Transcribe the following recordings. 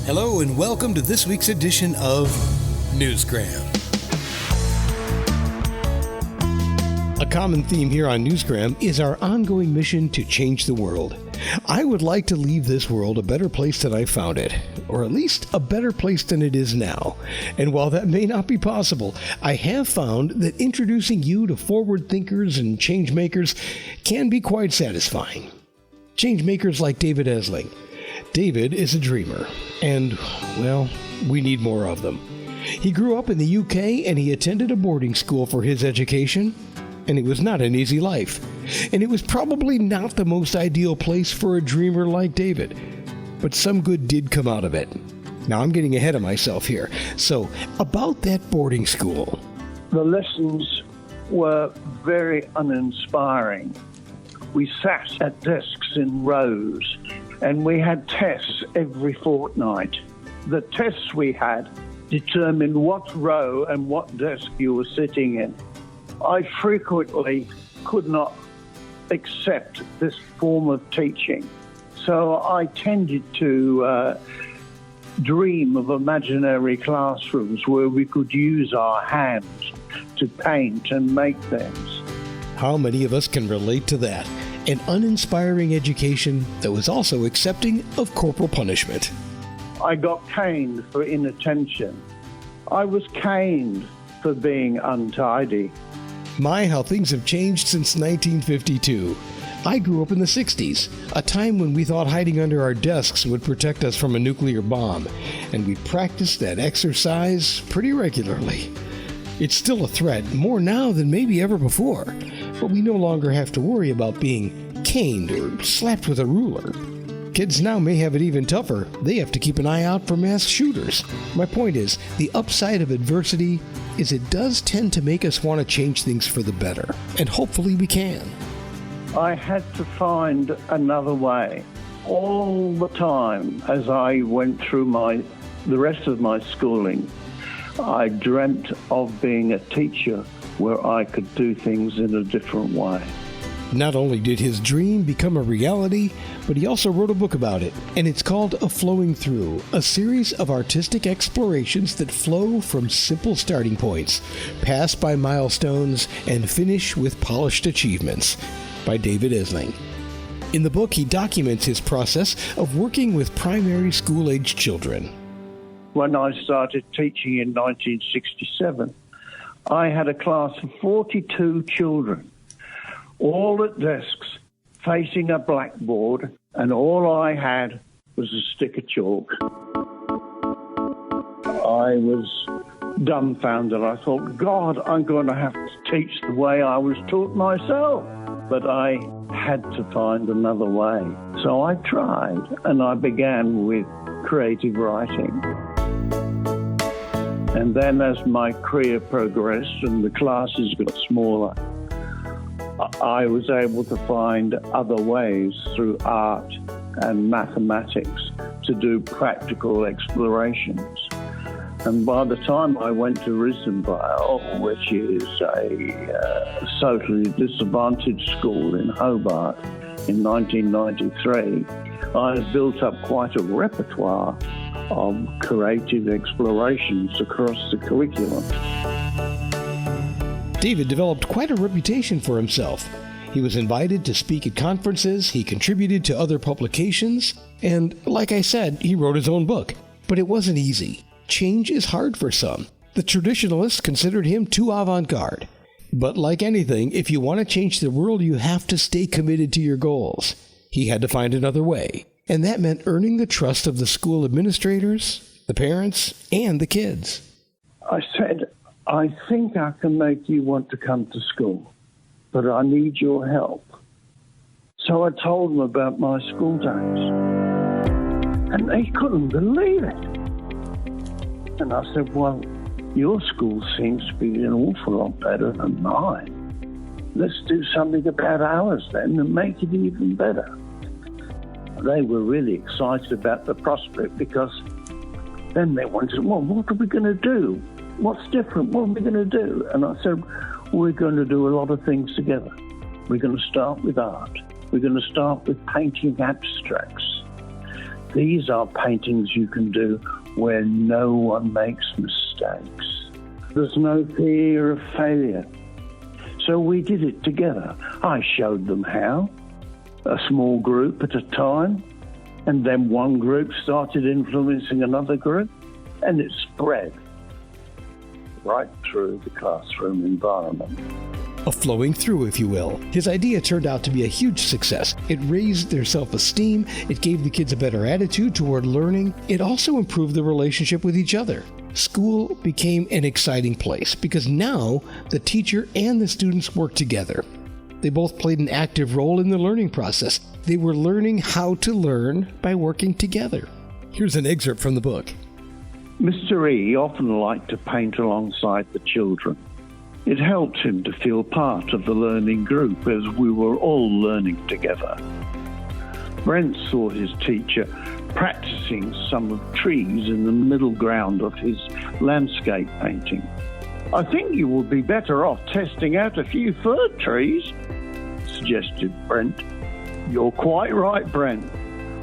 Hello and welcome to this week's edition of Newsgram. A common theme here on Newsgram is our ongoing mission to change the world. I would like to leave this world a better place than I found it, or at least a better place than it is now. And while that may not be possible, I have found that introducing you to forward thinkers and change makers can be quite satisfying. Change makers like David Esling. David is a dreamer, and, well, we need more of them. He grew up in the UK and he attended a boarding school for his education. And it was not an easy life. And it was probably not the most ideal place for a dreamer like David. But some good did come out of it. Now I'm getting ahead of myself here. So, about that boarding school. The lessons were very uninspiring. We sat at desks in rows, and we had tests every fortnight. The tests we had determined what row and what desk you were sitting in. I frequently could not accept this form of teaching. So I tended to dream of imaginary classrooms where we could use our hands to paint and make things. How many of us can relate to that? An uninspiring education that was also accepting of corporal punishment. I got caned for inattention. I was caned for being untidy. My, how things have changed since 1952. I grew up in the 60s, a time when we thought hiding under our desks would protect us from a nuclear bomb, and we practiced that exercise pretty regularly. It's still a threat, more now than maybe ever before, but we no longer have to worry about being caned or slapped with a ruler. Kids now may have it even tougher. They have to keep an eye out for mass shooters. My point is, the upside of adversity is it does tend to make us want to change things for the better, and hopefully we can. I had to find another way. All the time as I went through the rest of my schooling, I dreamt of being a teacher where I could do things in a different way. Not only did his dream become a reality, but he also wrote a book about it, and it's called A Flowing Through, a series of artistic explorations that flow from simple starting points, pass by milestones, and finish with polished achievements, by David Esling. In the book, he documents his process of working with primary school-age children. When I started teaching in 1967, I had a class of 42 children, all at desks, facing a blackboard, and all I had was a stick of chalk. I was dumbfounded. I thought, God, I'm going to have to teach the way I was taught myself. But I had to find another way. So I tried, and I began with creative writing. And then as my career progressed and the classes got smaller, I was able to find other ways through art and mathematics to do practical explorations. And by the time I went to Risdenvale, which is a socially disadvantaged school in Hobart in 1993, I had built up quite a repertoire of creative explorations across the curriculum. David developed quite a reputation for himself. He was invited to speak at conferences, he contributed to other publications, and, like I said, he wrote his own book. But it wasn't easy. Change is hard for some. The traditionalists considered him too avant-garde. But like anything, if you want to change the world, you have to stay committed to your goals. He had to find another way, and that meant earning the trust of the school administrators, the parents, and the kids. I said, I think I can make you want to come to school, but I need your help. So I told them about my school days, and they couldn't believe it. And I said, well, your school seems to be an awful lot better than mine. Let's do something about ours then and make it even better. They were really excited about the prospect because then they wanted, well, what are we going to do? What's different? What are we going to do? And I said, we're going to do a lot of things together. We're going to start with art. We're going to start with painting abstracts. These are paintings you can do where no one makes mistakes. There's no fear of failure. So we did it together. I showed them how, a small group at a time, and then one group started influencing another group, and it spread right through the classroom environment. A flowing through, if you will. His idea turned out to be a huge success. It raised their self-esteem, it gave the kids a better attitude toward learning, it also improved their relationship with each other. School became an exciting place because now the teacher and the students worked together. They both played an active role in the learning process. They were learning how to learn by working together. Here's an excerpt from the book. Mr. E often liked to paint alongside the children. It helped him to feel part of the learning group as we were all learning together. Brent saw his teacher practicing some of trees in the middle ground of his landscape painting. "I think you would be better off testing out a few fir trees," suggested Brent. "You're quite right, Brent.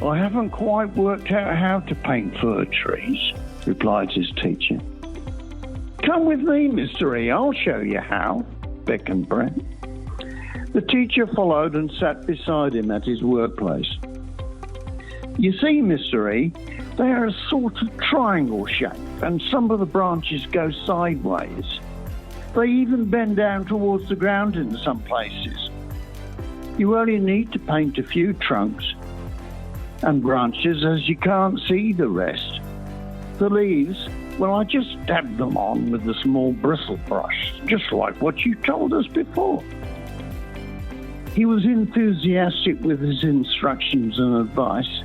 I haven't quite worked out how to paint fir trees," replied his teacher. "Come with me, Mr. E, I'll show you how," beckoned Brent. The teacher followed and sat beside him at his workplace. "You see, Mr. E, they are a sort of triangle shape, and some of the branches go sideways. They even bend down towards the ground in some places. You only need to paint a few trunks and branches as you can't see the rest. The leaves, well, I just dab them on with a small bristle brush, just like what you told us before." He was enthusiastic with his instructions and advice.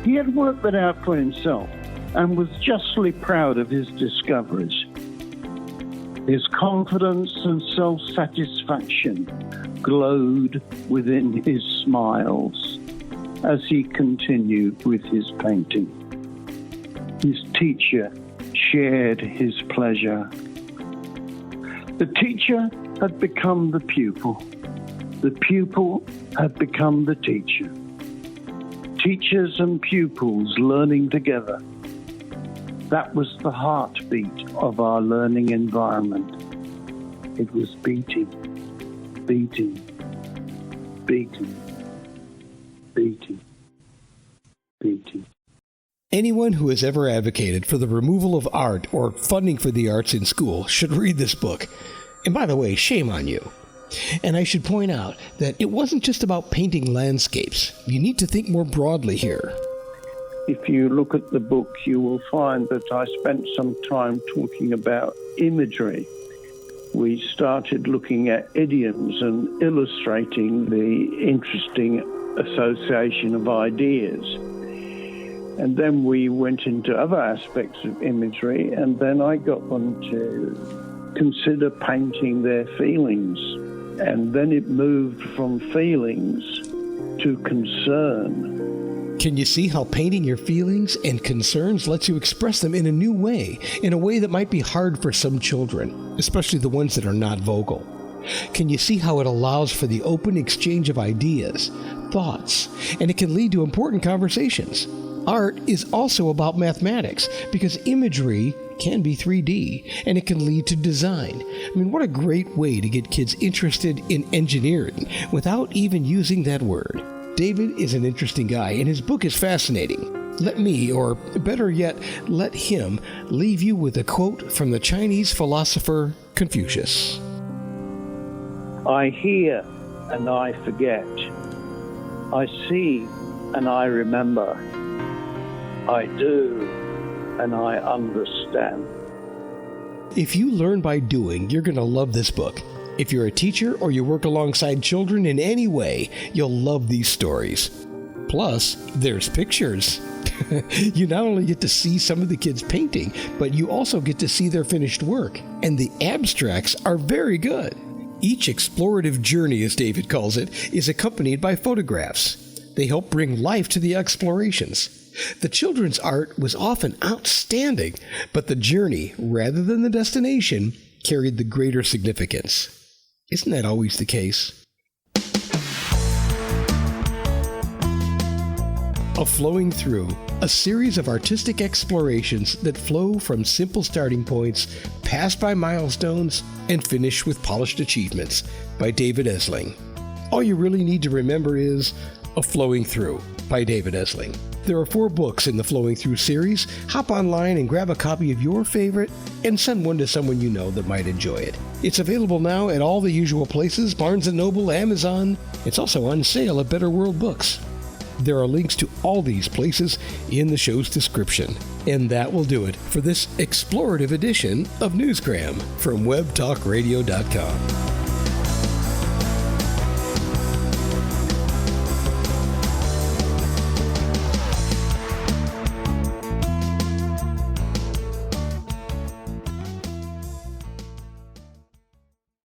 He had worked that out for himself and was justly proud of his discoveries. His confidence and self-satisfaction glowed within his smiles as he continued with his painting. His teacher shared his pleasure. The teacher had become the pupil. The pupil had become the teacher. Teachers and pupils learning together. That was the heartbeat of our learning environment. It was beating, beating, beating, beating, beating. Anyone who has ever advocated for the removal of art or funding for the arts in school should read this book. And by the way, shame on you. And I should point out that it wasn't just about painting landscapes. You need to think more broadly here. If you look at the book, you will find that I spent some time talking about imagery. We started looking at idioms and illustrating the interesting association of ideas. And then we went into other aspects of imagery, and then I got them to consider painting their feelings. And then it moved from feelings to concern. Can you see how painting your feelings and concerns lets you express them in a new way, in a way that might be hard for some children, especially the ones that are not vocal? Can you see how it allows for the open exchange of ideas, thoughts, and it can lead to important conversations? Art is also about mathematics because imagery can be 3D and it can lead to design. I mean, what a great way to get kids interested in engineering without even using that word. David is an interesting guy and his book is fascinating. Let me, or better yet, let him leave you with a quote from the Chinese philosopher Confucius. "I hear and I forget. I see and I remember. I do and I understand." If you learn by doing, you're going to love this book. If you're a teacher or you work alongside children in any way, you'll love these stories. Plus, there's pictures. You not only get to see some of the kids painting, but you also get to see their finished work. And the abstracts are very good. Each explorative journey, as David calls it, is accompanied by photographs. They help bring life to the explorations. The children's art was often outstanding, but the journey, rather than the destination, carried the greater significance. Isn't that always the case? A Flowing Through A series of artistic explorations that flow from simple starting points, pass by milestones, and finish with polished achievements by David Esling. All you really need to remember is A Flowing Through by David Esling. There are 4 books in the Flowing Through series. Hop online and grab a copy of your favorite and send one to someone you know that might enjoy it. It's available now at all the usual places, Barnes & Noble, Amazon. It's also on sale at Better World Books. There are links to all these places in the show's description. And that will do it for this explorative edition of Newsgram from webtalkradio.com.